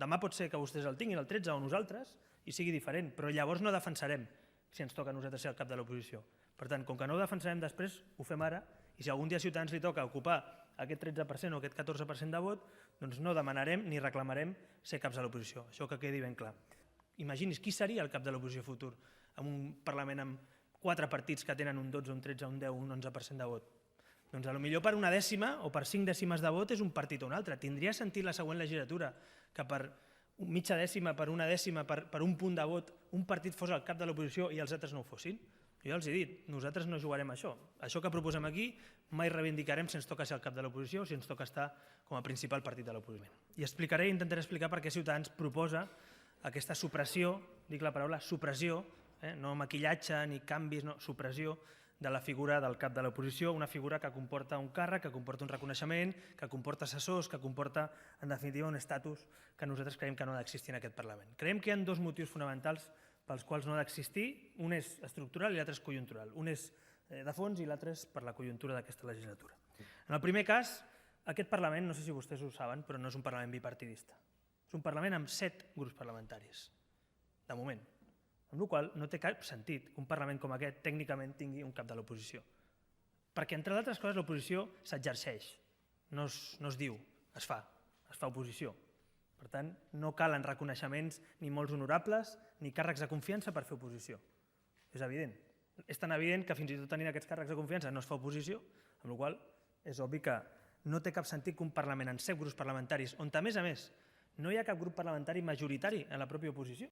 Demà pot ser que vostès el tinguin, el 13, o nosaltres, i sigui diferent, però llavors no defensarem si ens toca a nosaltres ser el cap de l'oposició. Per tant, com que no ho defensarem després, ho fem ara, i si algun dia a Ciutadans li toca ocupar aquest 13% o aquest 14% de vot, doncs no demanarem ni reclamarem ser caps de l'oposició. Això que quedi ben clar. Imagini's qui seria el cap de l'oposició futur en un Parlament amb 4 partits que tenen un 12, un 13, un 10, un 11% de vot. Doncs potser per una dècima o per 5 dècimes de vot és un partit o un altre. Tindria sentit la següent legislatura que per mitja dècima, per una dècima, per un punt de vot, un partit fos el cap de l'oposició i els altres no ho fossin? Jo els he dit, nosaltres no jugarem a això. Això que proposem aquí mai reivindicarem si ens toca ser el cap de l'oposició o si ens toca estar com a principal partit de l'oposició. I explicaré i intentaré explicar per què Ciutadans proposa aquesta supressió, dic la paraula supressió, no maquillatge ni canvis, no, supressió de la figura del cap de l'oposició, una figura que comporta un càrrec, que comporta un reconeixement, que comporta assessors, que comporta, en definitiva, un estatus que nosaltres creiem que no ha d'existir en aquest Parlament. Creiem que hi ha 2 motius fonamentals pels quals no ha d'existir. Un és estructural i l'altre és conjuntural. Un és de fons i l'altre és per la conjuntura d'aquesta legislatura. En el primer cas, aquest Parlament, no sé si vostès ho saben, però no és un Parlament bipartidista. És un Parlament amb 7 grups parlamentaris, de moment. Amb la qual cosa no té cap sentit que un Parlament com aquest tècnicament tingui un cap de l'oposició. Perquè, entre d'altres coses, l'oposició s'exerceix, no es diu, es fa oposició. Per tant, no calen reconeixements ni molts honorables ni càrrecs de confiança per fer oposició. És evident. És tan evident que fins i tot tenint aquests càrrecs de confiança no es fa oposició, amb la qual cosa és obvi que no té cap sentit que un Parlament amb 7 grups parlamentaris, on a més no hi ha cap grup parlamentari majoritari en la pròpia oposició,